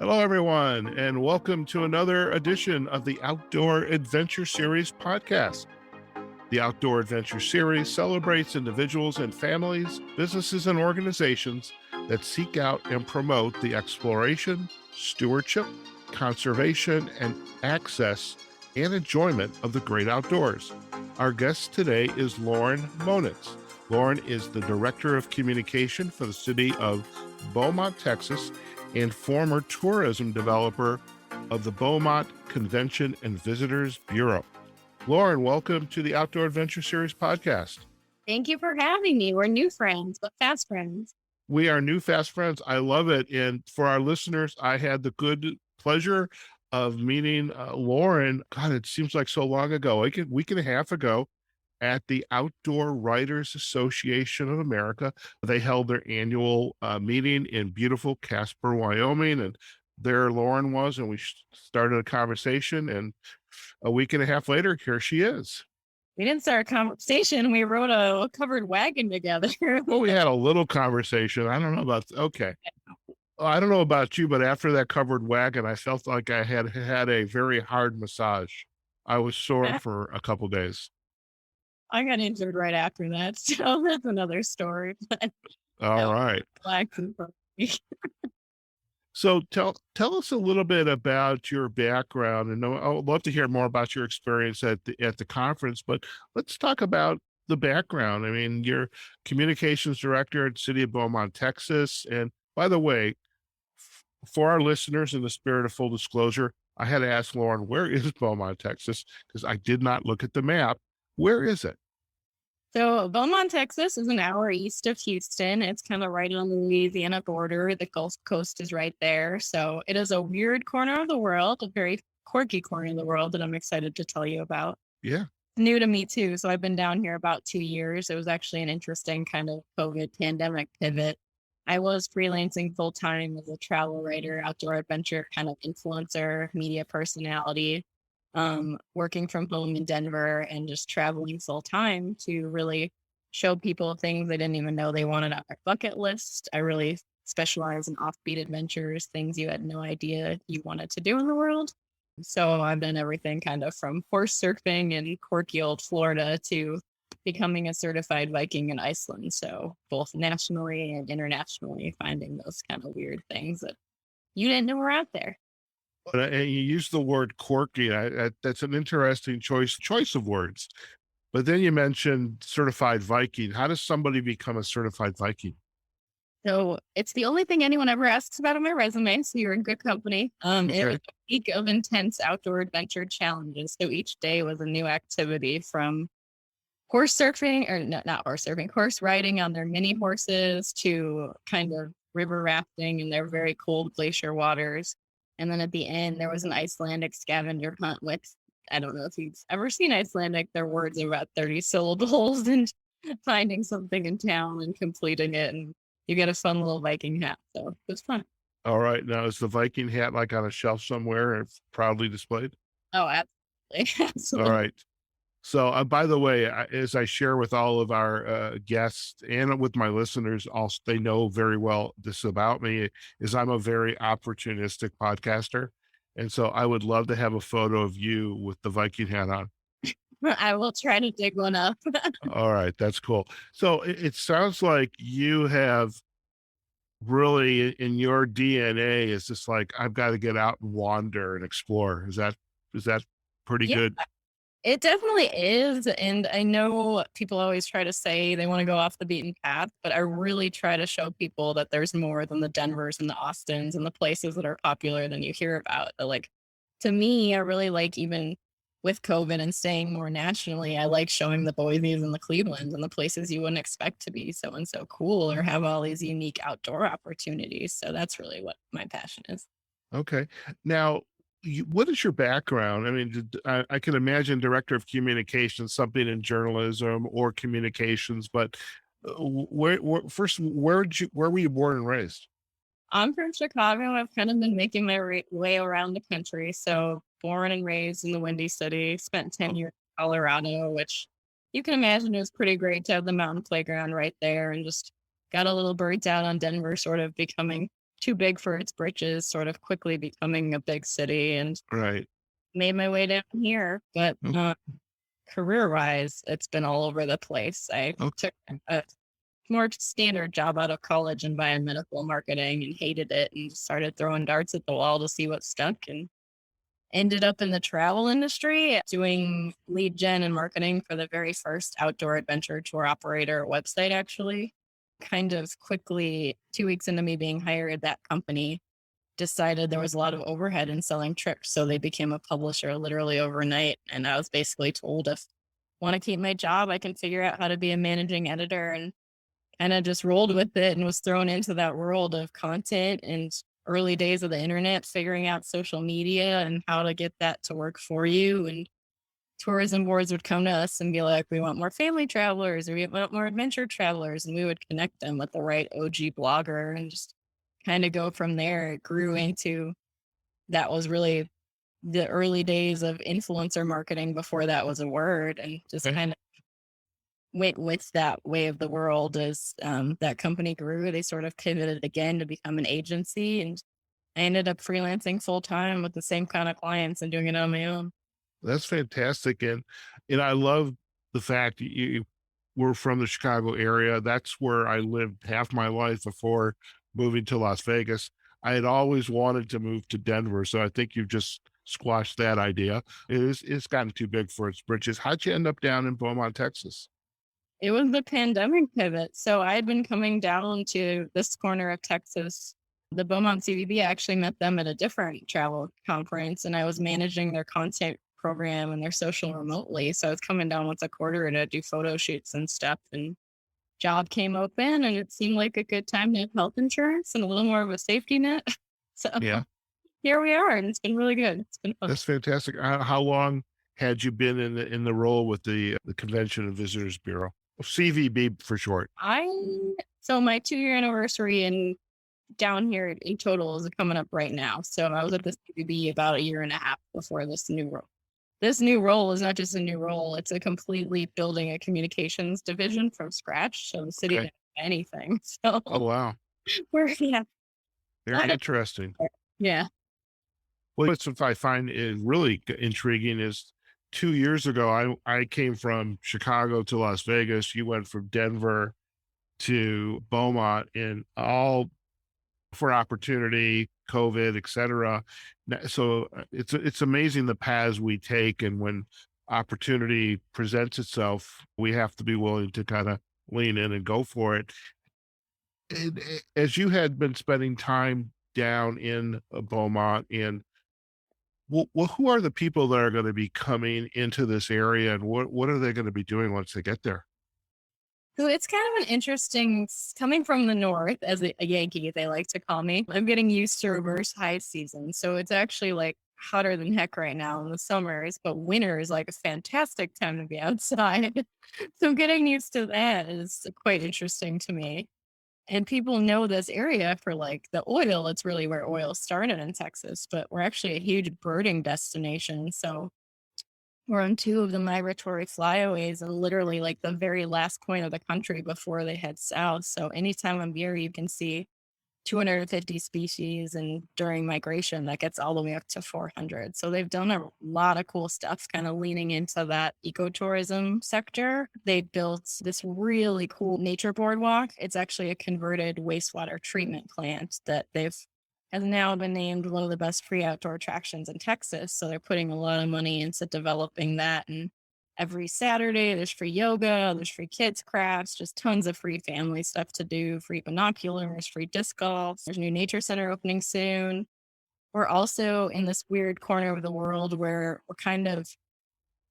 Hello, everyone, and welcome to another edition of the Outdoor Adventure Series podcast. The Outdoor Adventure Series celebrates individuals and families, businesses, and organizations that seek out and promote the exploration, stewardship, conservation, and access and enjoyment of the great outdoors. Our guest today is Lauren Monitz. Lauren is the Director of Communication for the city of Beaumont, Texas, and former tourism developer of the Beaumont Convention and Visitors Bureau. Lauren, welcome to the Outdoor Adventure Series podcast. Thank you for having me. We're new friends, but fast friends. We are new fast friends. I love it. And for our listeners, I had the good pleasure of meeting Lauren. God, it seems like so long ago, a week and a half ago, at the Outdoor Writers Association of America. They held their annual meeting in beautiful Casper, Wyoming, and there Lauren was, and we started a conversation, and a week and a half later, here she is. We didn't start a conversation. We rode a covered wagon together. Well, we had a little conversation. I don't know about, okay. I don't know about you, but after that covered wagon, I felt like I had a very hard massage. I was sore for a couple of days. I got injured right after that, so that's another story. All right. So tell us a little bit about your background, and I would love to hear more about your experience at the conference. But let's talk about the background. I mean, you're communications director at the city of Beaumont, Texas. And by the way, for our listeners, in the spirit of full disclosure, I had to ask Lauren, where is Beaumont, Texas? Because I did not look at the map. Where is it? So Beaumont, Texas is an hour east of Houston. It's kind of right on the Louisiana border. The Gulf Coast is right there. So it is a weird corner of the world, a very quirky corner of the world that I'm excited to tell you about. Yeah. New to me too. So I've been down here about 2 years. It was actually an interesting kind of COVID pandemic pivot. I was freelancing full time as a travel writer, outdoor adventure kind of influencer, media personality. Working from home in Denver and just traveling full time to really show people things they didn't even know they wanted on their bucket list. I really specialize in offbeat adventures, things you had no idea you wanted to do in the world. So I've done everything kind of from horse surfing in quirky old Florida to becoming a certified Viking in Iceland. So both nationally and internationally, finding those kind of weird things that you didn't know were out there. And you use the word quirky. That's an interesting choice of words. But then you mentioned certified Viking. How does somebody become a certified Viking? So it's the only thing anyone ever asks about on my resume. So you're in good company. Okay. It was a week of intense outdoor adventure challenges. So each day was a new activity, from horse surfing, or not horse surfing, horse riding on their mini horses, to kind of river rafting in their very cold glacier waters. And then at the end, there was an Icelandic scavenger hunt with, I don't know if you've ever seen Icelandic, their words are about 30 syllables, and finding something in town and completing it. And you get a fun little Viking hat. So it was fun. All right. Now, is the Viking hat like on a shelf somewhere and proudly displayed? Oh, absolutely. Absolutely. All right. So, by the way, as I share with all of our guests and with my listeners, also, they know very well this about me, is I'm a very opportunistic podcaster. And so I would love to have a photo of you with the Viking hat on. I will try to dig one up. All right. That's cool. So it sounds like you have really, in your DNA, is just like, I've got to get out and wander and explore. Is that pretty good? It definitely is. And I know people always try to say they want to go off the beaten path, but I really try to show people that there's more than the Denvers and the Austins and the places that are popular than you hear about. But like, to me, I really like, even with COVID and staying more nationally, I like showing the Boise's and the Clevelands and the places you wouldn't expect to be so and so cool or have all these unique outdoor opportunities. So that's really what my passion is. Okay. Now, what is your background? I mean, I can imagine director of communications, something in journalism or communications, but where were you born and raised? I'm from Chicago. I've kind of been making my way around the country. So born and raised in the Windy City, spent 10 years in Colorado, which you can imagine it was pretty great to have the mountain playground right there, and just got a little burnt out on Denver sort of becoming too big for its britches, sort of quickly becoming a big city, and Right. made my way down here. But Oh, career-wise, it's been all over the place. I okay. took a more standard job out of college in biomedical marketing and hated it and started throwing darts at the wall to see what stuck, and ended up in the travel industry doing lead gen and marketing for the very first outdoor adventure tour operator website, actually. Kind of quickly, 2 weeks into me being hired, that company decided there was a lot of overhead in selling trips. So they became a publisher literally overnight. And I was basically told, if I want to keep my job, I can figure out how to be a managing editor, and kind of just rolled with it and was thrown into that world of content and early days of the internet, figuring out social media and how to get that to work for you. And tourism boards would come to us and be like, we want more family travelers, or we want more adventure travelers. And we would connect them with the right OG blogger and just kind of go from there. It grew into, that was really the early days of influencer marketing before that was a word, and just Okay. kind of went with that way of the world as that company grew. They sort of pivoted again to become an agency, and I ended up freelancing full time with the same kind of clients and doing it on my own. That's fantastic. And I love the fact that you were from the Chicago area. That's where I lived half my life before moving to Las Vegas. I had always wanted to move to Denver, so I think you've just squashed that idea. It's gotten too big for its britches. How'd you end up down in Beaumont, Texas? It was the pandemic pivot. So I had been coming down to this corner of Texas. The Beaumont CVB, I actually met them at a different travel conference, and I was managing their content program and their social remotely. So I was coming down once a quarter to do photo shoots and stuff. And job came open, and it seemed like a good time to have health insurance and a little more of a safety net. So Yeah, here we are, and it's been really good. It's been fun. that's fantastic. How long had you been in the role with the Convention and Visitors Bureau? CVB for short. So my 2-year anniversary in down here in total is coming up right now. So I was at this CVB about a year and a half before this new role. This new role is not just a new role; it's a completely building a communications division from scratch. So the city Okay. didn't have anything. So Oh, wow. we're Very interesting. yeah. Well, what I find is really intriguing is 2 years ago, I came from Chicago to Las Vegas. You went from Denver to Beaumont, and all for opportunity, COVID, et cetera. So it's amazing the paths we take, and when opportunity presents itself, we have to be willing to kind of lean in and go for it. And as you had been spending time down in Beaumont, and who are the people that are going to be coming into this area, and what are they going to be doing once they get there? So it's kind of an interesting, coming from the north as a Yankee, they like to call me. I'm getting used to reverse high season. So it's actually like hotter than heck right now in the summers, but winter is like a fantastic time to be outside. So getting used to that is quite interesting to me. And people know this area for like the oil. It's really where oil started in Texas, but we're actually a huge birding destination. So we're on two of the migratory flyaways and literally like the very last point of the country before they head south. So anytime I'm here, you can see 250 species, and during migration, that gets all the way up to 400. So they've done a lot of cool stuff, kind of leaning into that ecotourism sector. They built this really cool nature boardwalk. It's actually a converted wastewater treatment plant that they've has now been named one of the best free outdoor attractions in Texas. So they're putting a lot of money into developing that. And every Saturday, there's free yoga, there's free kids crafts, just tons of free family stuff to do, free binoculars, free disc golf. There's a new nature center opening soon. We're also in this weird corner of the world where we're kind of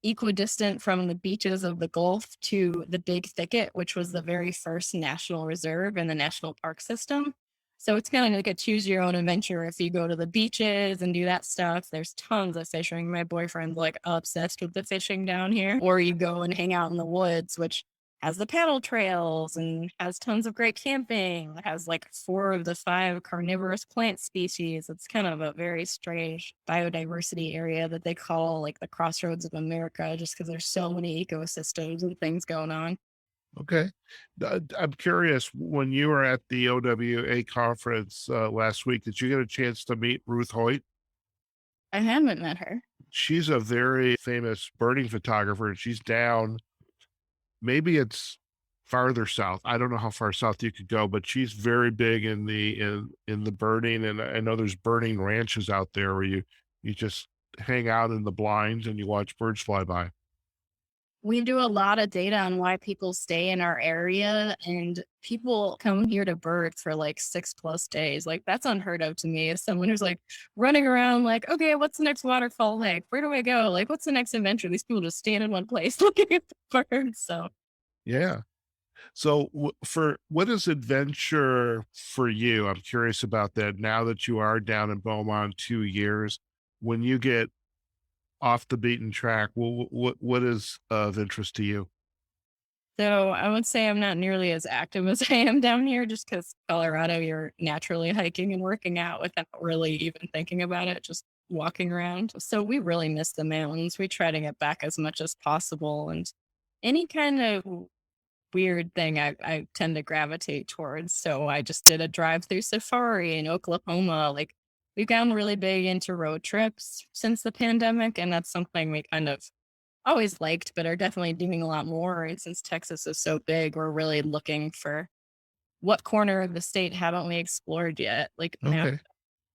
equidistant from the beaches of the Gulf to the Big Thicket, which was the very first national reserve in the national park system. So it's kind of like a choose your own adventure. If you go to the beaches and do that stuff, there's tons of fishing. My boyfriend's like obsessed with the fishing down here. Or you go and hang out in the woods, which has the paddle trails and has tons of great camping. It has like 4 of the 5 carnivorous plant species. It's kind of a very strange biodiversity area that they call like the crossroads of America, just because there's so many ecosystems and things going on. Okay. I'm curious, when you were at the OWA conference last week, did you get a chance to meet Ruth Hoyt? I haven't met her. She's a very famous birding photographer, and she's down, maybe it's farther south. I don't know how far south you could go, but she's very big in the birding, and I know there's birding ranches out there where you just hang out in the blinds and you watch birds fly by. We do a lot of data on why people stay in our area, and people come here to bird for like 6+ days. Like, that's unheard of to me as someone who's like running around like, okay, what's the next waterfall? Like, where do I go? Like, what's the next adventure? These people just stand in one place looking at the birds. So Yeah. So for what is adventure for you? I'm curious about that now that you are down in Beaumont 2 years. When you get off the beaten track, what is of interest to you? So I would say I'm not nearly as active as I am down here just because Colorado, you're naturally hiking and working out without really even thinking about it, just walking around. So we really miss the mountains. We try to get back as much as possible. And any kind of weird thing I tend to gravitate towards. So I just did a drive through safari in Oklahoma. Like, we've gotten really big into road trips since the pandemic. And that's something we kind of always liked, but are definitely doing a lot more. And since Texas is so big, we're really looking for what corner of the state haven't we explored yet? Like, map Okay.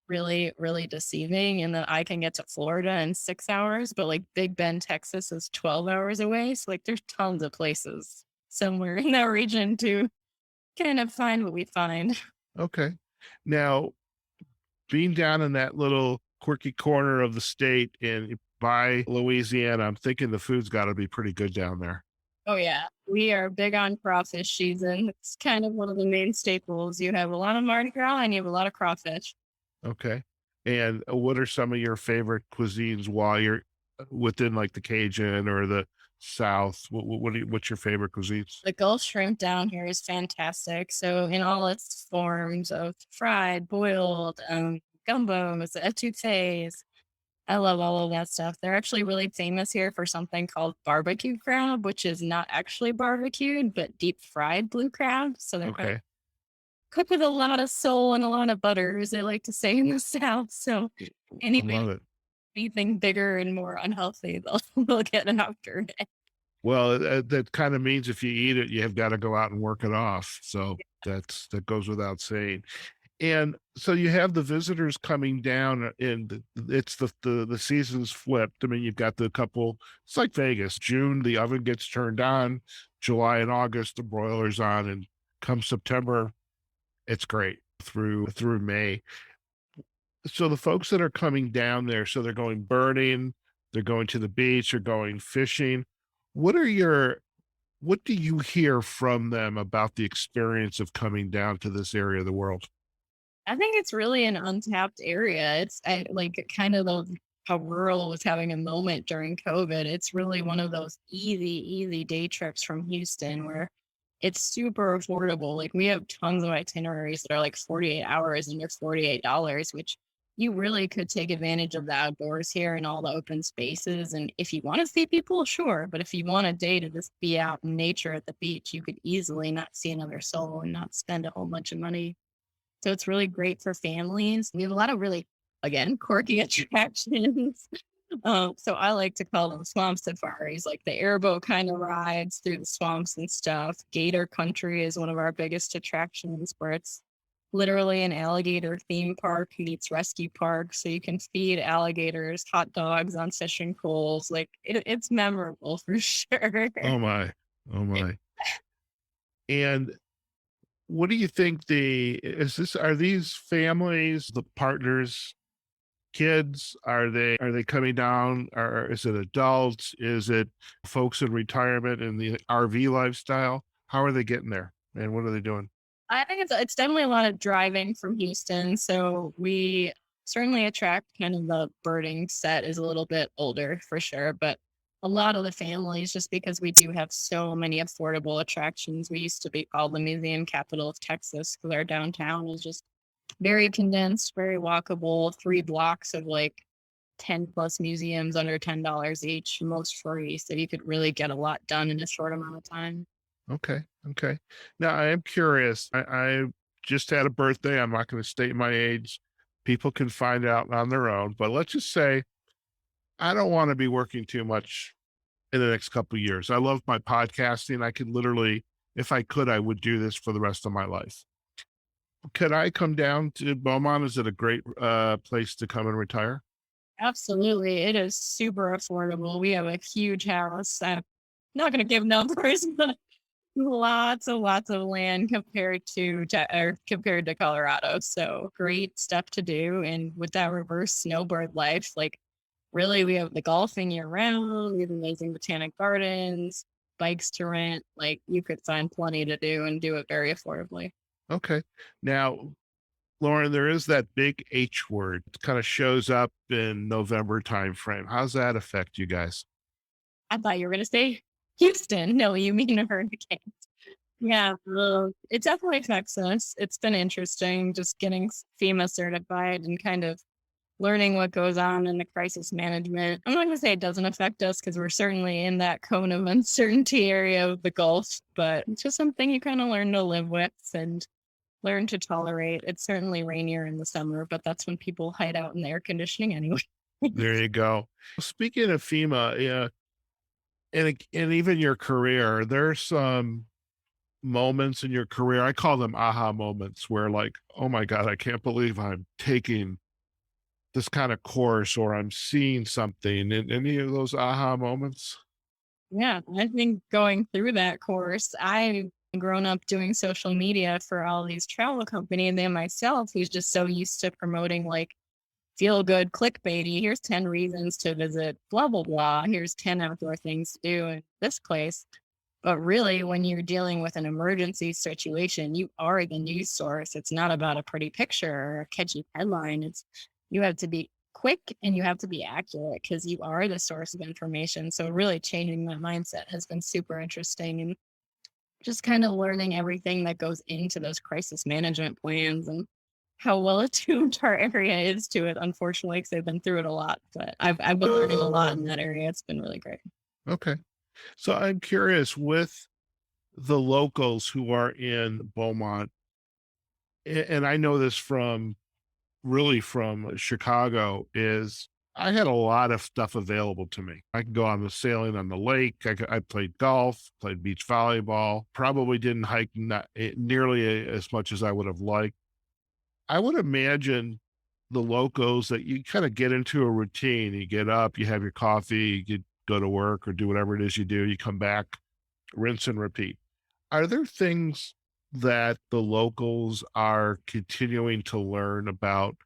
really, really deceiving. And then I can get to Florida in 6 hours, but like Big Bend, Texas is 12 hours away. So like there's tons of places somewhere in that region to kind of find what we find. Okay. Now, being down in that little quirky corner of the state and by Louisiana, I'm thinking the food's got to be pretty good down there. Oh yeah. We are big on crawfish season. It's kind of one of the main staples. You have a lot of Mardi Gras and you have a lot of crawfish. Okay. And what are some of your favorite cuisines while you're within like the Cajun or the South? What's your favorite cuisines? The Gulf shrimp down here is fantastic. So in all its forms of fried, boiled, gumbos, etouffees, I love all of that stuff. They're actually really famous here for something called barbecue crab, which is not actually barbecued, but deep fried blue crab. So they're kind of Okay. cooked with a lot of soul and a lot of butter, as they like to say in the South. So I love it. anything bigger and more unhealthy, they'll get an after. Well, that kind of means if you eat it, you have got to go out and work it off. So that goes without saying. And so you have the visitors coming down, and it's the season's flipped. I mean, you've got the couple. It's like Vegas. June, the oven gets turned on. July and August, the broiler's on, and come September, it's great through May. So the folks that are coming down there, so they're going birding, they're going to the beach, they're going fishing. What are your what do you hear from them about the experience of coming down to this area of the world? I think it's really an untapped area. Like kind of how rural was having a moment during COVID. It's really one of those easy day trips from Houston where it's super affordable. Like, we have tons of itineraries that are like 48 hours under $48, which you really could take advantage of the outdoors here and all the open spaces. And if you want to see people, sure. But if you want a day to just be out in nature at the beach, you could easily not see another soul and not spend a whole bunch of money. So it's really great for families. We have a lot of really, again, quirky attractions. So I like to call them swamp safaris, like the airboat kind of rides through the swamps and stuff. Gator Country is one of our biggest attractions, where it's literally an alligator theme park meets rescue park. So you can feed alligators hot dogs on fishing poles. Like, it's memorable for sure. Oh my, oh my. And what do you think are these families, the partners, kids? Are they coming down? Or is it adults? Is it folks in retirement in the RV lifestyle? How are they getting there? And what are they doing? I think it's definitely a lot of driving from Houston. So we certainly attract kind of the birding set is a little bit older for sure, but a lot of the families, just because we do have so many affordable attractions. We used to be called the museum capital of Texas because our downtown is just very condensed, very walkable, 3 blocks of like 10 plus museums under $10 each, most free. So you could really get a lot done in a short amount of time. Okay. Okay. Now I am curious. I just had a birthday. I'm not going to state my age. People can find out on their own. But let's just say I don't want to be working too much in the next couple of years. I love my podcasting. I could literally, if I could, I would do this for the rest of my life. Could I come down to Beaumont? Is it a great place to come and retire? Absolutely. It is super affordable. We have a huge house. I'm not going to give numbers, but lots of land compared to Colorado. So great stuff to do. And with that reverse snowbird life, like really we have the golfing year round, we have amazing botanic gardens, bikes to rent. Like you could find plenty to do and do it very affordably. Okay. Now, Lauren, there is that big H word. It kind of shows up in November timeframe. How's that affect you guys? I thought you were gonna say Houston. No, you mean a hurricane. Yeah, it definitely affects us. It's been interesting just getting FEMA certified and kind of learning what goes on in the crisis management. I'm not going to say it doesn't affect us because we're certainly in that cone of uncertainty area of the Gulf, but it's just something you kind of learn to live with and learn to tolerate. It's certainly rainier in the summer, but that's when people hide out in the air conditioning anyway. There you go. Speaking of FEMA, yeah, and even your career, there's some moments in your career. I call them aha moments where like, oh my God, I can't believe I'm taking this kind of course or I'm seeing something in any of those aha moments. Yeah, I think going through that course, I've grown up doing social media for all these travel companies and myself, who's just so used to promoting like feel good clickbaity. Here's 10 reasons to visit blah, blah, blah. Here's 10 outdoor things to do in this place. But really, when you're dealing with an emergency situation, you are the news source. It's not about a pretty picture or a catchy headline. It's you have to be quick and you have to be accurate because you are the source of information. So really changing that mindset has been super interesting and just kind of learning everything that goes into those crisis management plans and how well attuned our area is to it, unfortunately, because I've been through it a lot. But I've been learning a lot in that area. It's been really great. Okay. So I'm curious with the locals who are in Beaumont, and I know this from really from Chicago, is I had a lot of stuff available to me. I could go on the sailing on the lake. I played golf, played beach volleyball, probably didn't hike nearly as much as I would have liked. I would imagine the locals that you kind of get into a routine. You get up, you have your coffee, you go to work or do whatever it is you do. You come back, rinse and repeat. Are there things that the locals are continuing to learn about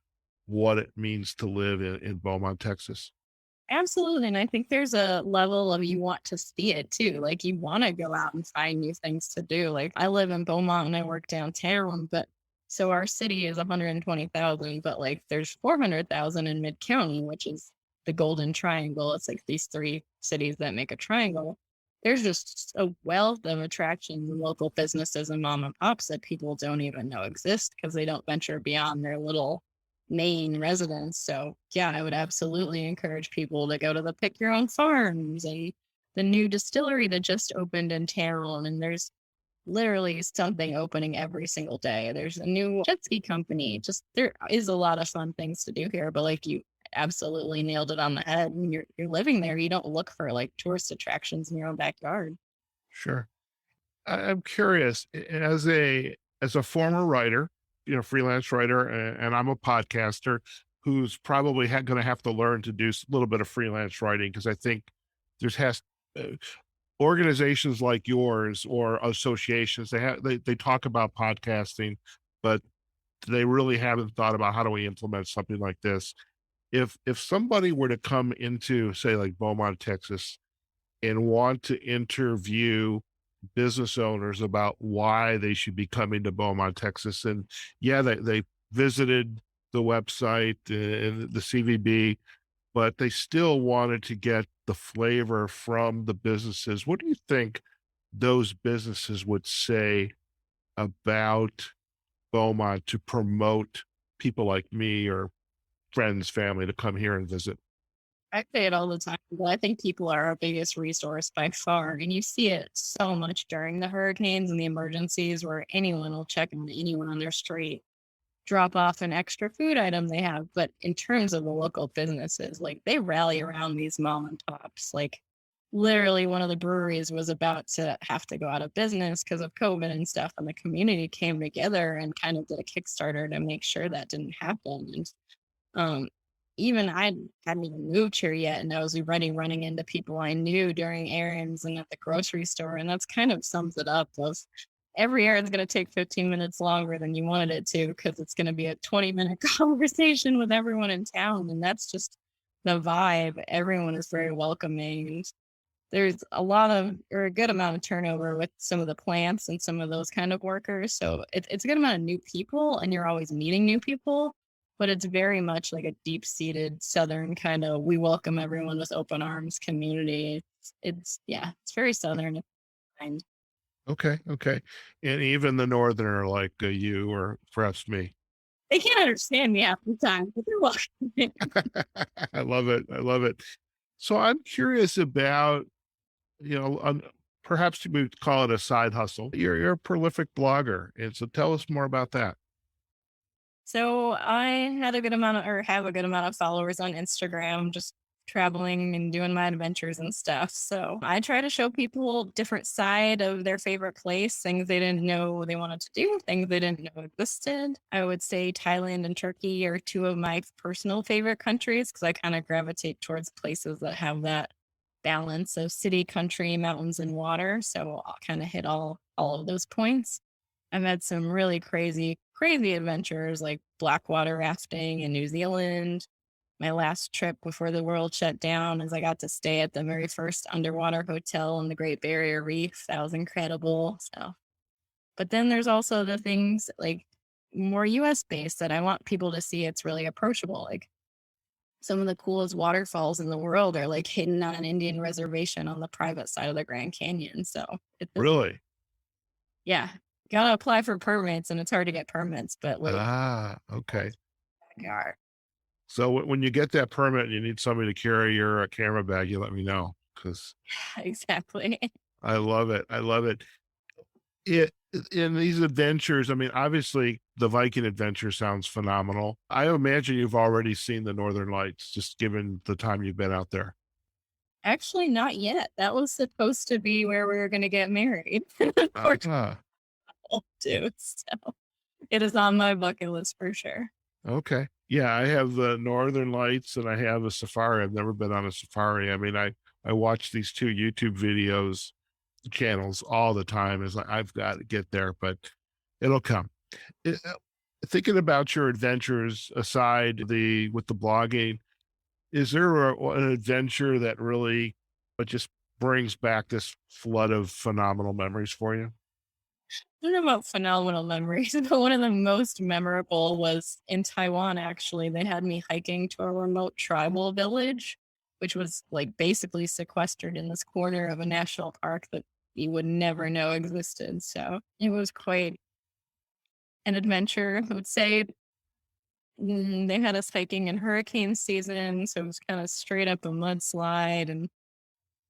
what it means to live in Beaumont, Texas? Absolutely. And I think there's a level of you want to see it too. Like you want to go out and find new things to do. Like I live in Beaumont and I work downtown, but so our city is 120,000, but like there's 400,000 in Mid County, which is the Golden Triangle. It's like these three cities that make a triangle. There's just a wealth of attractions and local businesses and mom and pops that people don't even know exist because they don't venture beyond their little main residence. So yeah, I would absolutely encourage people to go to the pick your own farms and the new distillery that just opened in Terrell. And there's literally something opening every single day. There's a new jet ski company. Just there is a lot of fun things to do here. But like you absolutely nailed it on the head. When you're living there, you don't look for like tourist attractions in your own backyard. Sure. I'm curious as a former writer, freelance writer, and I'm a podcaster who's probably going to have to learn to do a little bit of freelance writing because I think there's has uh, organizations like yours or associations they talk about podcasting, but they really haven't thought about how do we implement something like this. If somebody were to come into say like Beaumont, Texas, and want to interview business owners about why they should be coming to Beaumont, Texas. And yeah, they visited the website and the CVB, but they still wanted to get the flavor from the businesses. What do you think those businesses would say about Beaumont to promote people like me or friends, family to come here and visit? I say it all the time, but I think people are our biggest resource by far. And you see it so much during the hurricanes and the emergencies where anyone will check on anyone on their street, drop off an extra food item they have. But in terms of the local businesses, like they rally around these mom and pops. Like literally one of the breweries was about to have to go out of business because of COVID and stuff. And the community came together and kind of did a Kickstarter to make sure that didn't happen. And um, even I hadn't even moved here yet, and I was already running into people I knew during errands and at the grocery store, and that's kind of sums it up. Of every errand's going to take 15 minutes longer than you wanted it to because it's going to be a 20-minute conversation with everyone in town, and that's just the vibe. Everyone is very welcoming. And there's a lot of or a good amount of turnover with some of the plants and some of those kind of workers. So it's a good amount of new people, and you're always meeting new people. But it's very much like a deep-seated Southern kind of we welcome everyone with open arms community. It's very Southern. And Okay, okay. And even the northerner like you or perhaps me. they can't understand me half the time, but they're welcoming. I love it. I love it. So I'm curious about, perhaps we would call it a side hustle. You're a prolific blogger. And so tell us more about that. So I had a good amount of, or have a good amount of followers on Instagram, just traveling and doing my adventures and stuff. So I try to show people different side of their favorite place, things they didn't know they wanted to do, things they didn't know existed. I would say Thailand and Turkey are two of my personal favorite countries because I kind of gravitate towards places that have that balance of city, country, mountains, and water. So I'll kind of hit all of those points. I've had some really crazy adventures like blackwater rafting in New Zealand. My last trip before the world shut down is I got to stay at the very first underwater hotel in the Great Barrier Reef. That was incredible. So, but then there's also the things like more US based that I want people to see. It's really approachable. Like some of the coolest waterfalls in the world are like hidden on an Indian reservation on the private side of the Grand Canyon. So Really? yeah, gotta apply for permits, and it's hard to get permits, but like, Okay. backyard. So when you get that permit and you need somebody to carry your camera bag, you let me know because Exactly. I love it. I love it. It in these adventures, I mean, obviously the Viking adventure sounds phenomenal. I imagine you've already seen the Northern Lights, just given the time you've been out there. Actually, not yet. That was supposed to be where we were gonna get married. Unfortunately, Ah, too. So it is on my bucket list for sure. okay. Yeah, I have the Northern Lights and I have a safari. I've never been on a safari. I mean, I watch these two YouTube videos channels all the time. It's like I've got to get there, but it'll come. It- uh, Thinking about your adventures aside the with the blogging, is there an adventure that really just brings back this flood of phenomenal memories for you? I don't know about phenomenal memories, but one of the most memorable was in Taiwan, actually. They had me hiking to a remote tribal village, which was like basically sequestered in this corner of a national park that you would never know existed. So it was quite an adventure. I would say they had us hiking in hurricane season. So it was kind of straight up a mudslide. And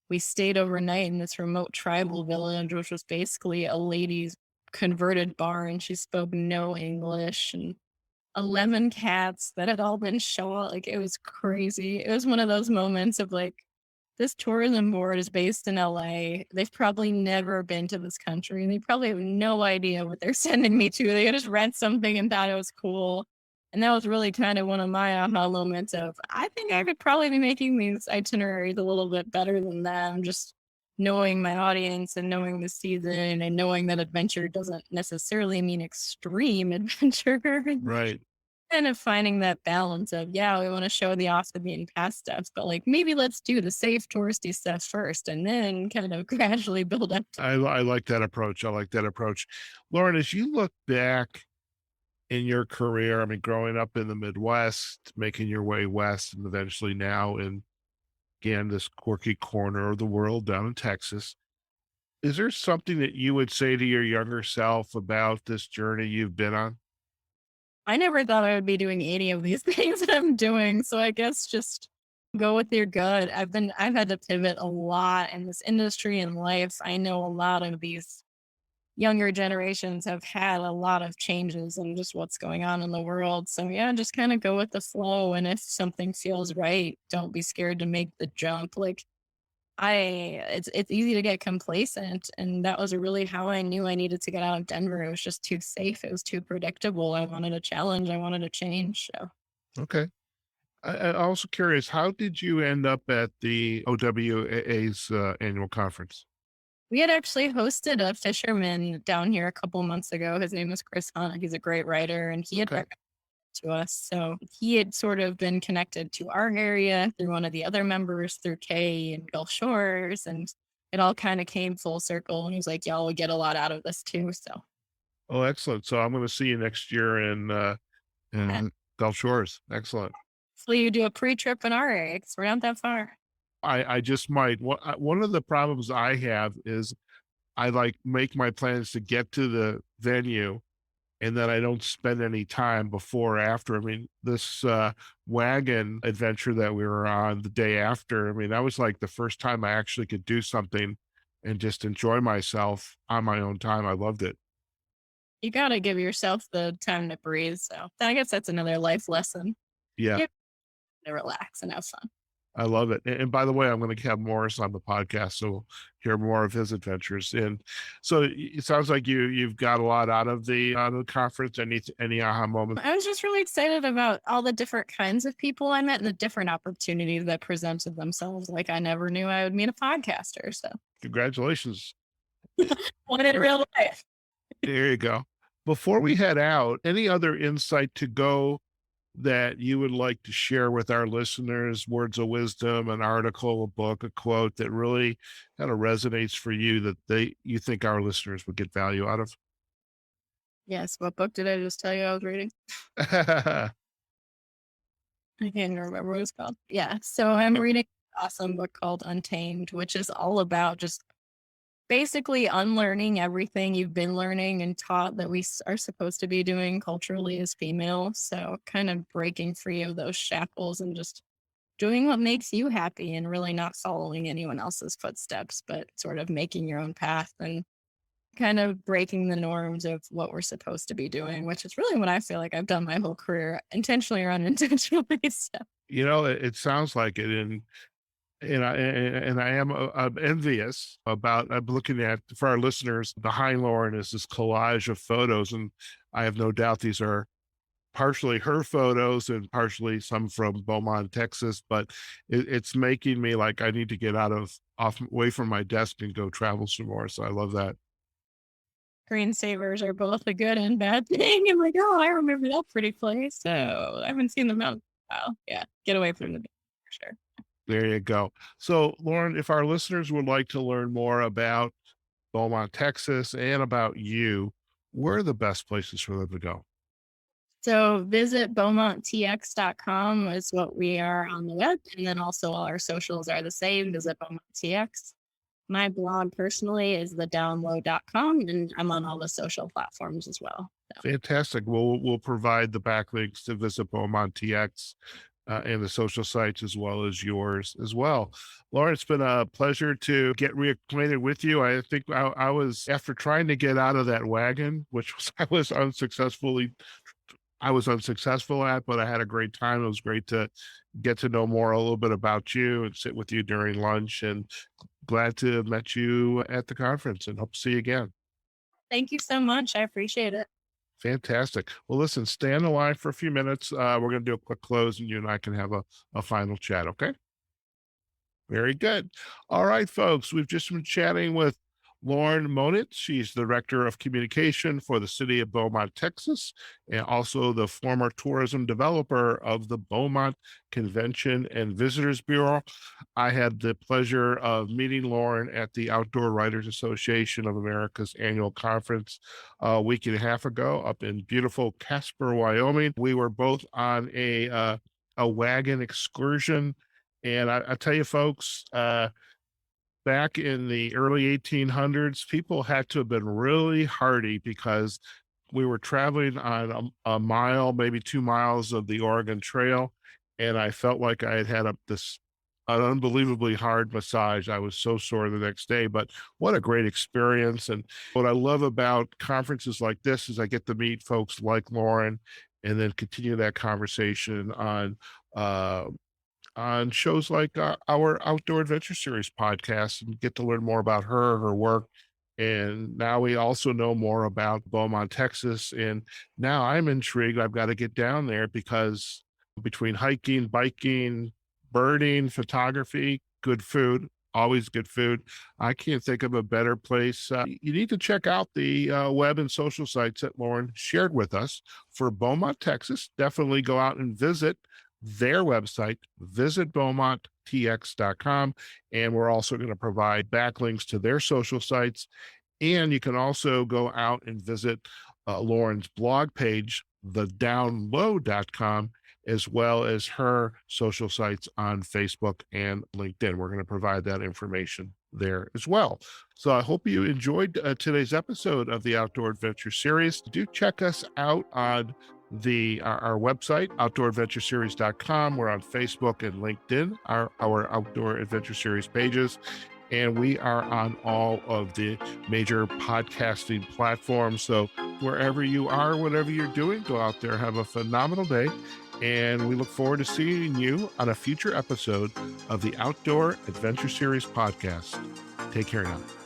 we stayed overnight in this remote tribal village, which was basically a lady's converted barn. She spoke no English and 11 cats that had all been shot. Like it was crazy. It was one of those moments of like, this tourism board is based in LA. They've probably never been to this country. They probably have no idea what they're sending me to. They just read something and thought it was cool. And that was really kind of one of my aha moments of, I think I could probably be making these itineraries a little bit better than them. Just knowing my audience and knowing the season and knowing that adventure doesn't necessarily mean extreme adventure. Right. Kind of finding that balance of, yeah, we want to show the off the beaten path stuff, but like maybe let's do the safe touristy stuff first and then kind of gradually build up to. I like that approach. I like that approach. Lauren, as you look back in your career, I mean, growing up in the Midwest, making your way west, and eventually now in again this quirky corner of the world down in Texas, is there something that you would say to your younger self about this journey you've been on? I never thought I would be doing any of these things that I'm doing. So I guess just Go with your gut. I've had to pivot a lot in this industry and life. I know a lot of these younger generations have had a lot of changes and just what's going on in the world. So yeah, just kind of go with the flow. And if something feels right, don't be scared to make the jump. Like it's easy to get complacent. And that was really how I knew I needed to get out of Denver. It was just too safe. It was too predictable. I wanted a challenge. I wanted a change. So Okay. I'm also curious, how did you end up at the OWA's annual conference? we had actually hosted a fisherman down here a couple months ago. His name is Chris Hunt. He's a great writer and he had Okay. to us. So he had sort of been connected to our area through one of the other members through Kay and Gulf Shores. And it all kind of came full circle. And he was like, y'all will get a lot out of this too. So Oh, excellent. So I'm going to see you next year yeah, in Gulf Shores. Excellent. hopefully you do a pre-trip in our area because we're not that far. I just might. One of the problems I have is I like make my plans to get to the venue and then I don't spend any time before or after. I mean, this wagon adventure that we were on the day after, I mean, that was like the first time I actually could do something and just enjoy myself on my own time. I loved it. You got to give yourself the time to breathe. So I guess that's another life lesson. Yeah, Give to relax and have fun. I love it. And by the way, I'm going to have Morris on the podcast, so we'll hear more of his adventures. And so it sounds like you've got a lot out of the conference. Any aha moments? I was just really excited about all the different kinds of people I met and the different opportunities that presented themselves. Like I never knew I would meet a podcaster. So Congratulations. one in real life. There you go. Before we head out, any other insight to go that you would like to share with our listeners, words of wisdom, an article, a book, a quote that really kind of resonates for you that you think our listeners would get value out of? Yes. What book did I just tell you I was reading? I can't even remember what it's called. Yeah. So I'm reading an awesome book called Untamed, which is all about just basically unlearning everything you've been learning and taught that are supposed to be doing culturally as female. So kind of breaking free of those shackles and just doing what makes you happy and really not following anyone else's footsteps, but sort of making your own path and kind of breaking the norms of what we're supposed to be doing, which is really what I feel like I've done my whole career, intentionally or unintentionally. So It sounds like it, and I am I'm envious about. I'm looking at for our listeners behind Lauren is this collage of photos, and I have no doubt these are partially her photos and partially some from Beaumont, Texas. But it's making me like I need to get off away from my desk and go travel some more. So I love that. screensavers are both a good and bad thing. I'm like, oh, I remember that pretty place. So I haven't seen them out in a while. Yeah, get away from the for sure. There you go. So Lauren, if our listeners would like to learn more about Beaumont, Texas, and about you, where are the best places for them to go? So visit beaumonttx.com is what we are on the web. And then also all our socials are the same. Visit BeaumontTX. My blog personally is thedownload.com and I'm on all the social platforms as well. So Fantastic. We'll provide the backlinks to visit Beaumont TX and the social sites as well as yours as well. Lauren, it's been a pleasure to get reacquainted with you. I think I was after trying to get out of that wagon, which was I was unsuccessful at, but I had a great time. It was great to get to know more a little bit about you and sit with you during lunch. And glad to have met you at the conference and hope to see you again. thank you so much. I appreciate it. Fantastic. Well, listen, stay on the line for a few minutes. We're going to do a quick close and you and I can have a final chat. Okay. Very good. All right, folks. We've just been chatting with Lauren Monitz. She's the Director of Communication for the City of Beaumont, Texas, and also the former tourism developer of the Beaumont Convention and Visitors Bureau. I had the pleasure of meeting Lauren at the Outdoor Writers Association of America's annual conference a week and a half ago up in beautiful Casper, Wyoming. We were both on a wagon excursion. And I tell you, folks, back in the early 1800s, people had to have been really hardy because we were traveling on a mile, maybe 2 miles of the Oregon Trail. and I felt like I had had an unbelievably hard massage. I was so sore the next day, but what a great experience. And what I love about conferences like this is I get to meet folks like Lauren and then continue that conversation uh, on shows like our Outdoor Adventure Series podcast and get to learn more about her work. And now we also know more about Beaumont, Texas. And now I'm intrigued. I've got to get down there because between hiking, biking, birding, photography, good food, always good food. I can't think of a better place. You need to check out the web and social sites that Lauren shared with us for Beaumont, Texas. Definitely go out and visit their website, visit beaumonttx.com. And we're also going to provide backlinks to their social sites. And you can also go out and visit Lauren's blog page, thedownload.com, as well as her social sites on Facebook and LinkedIn. We're going to provide that information there as well. So I hope you enjoyed today's episode of the Outdoor Adventure Series. Do check us out on our website, outdooradventureseries.com. We're on Facebook and LinkedIn, our Outdoor Adventure Series pages. And we are on all of the major podcasting platforms. So wherever you are, whatever you're doing, go out there, have a phenomenal day. And we look forward to seeing you on a future episode of the Outdoor Adventure Series podcast. Take care now.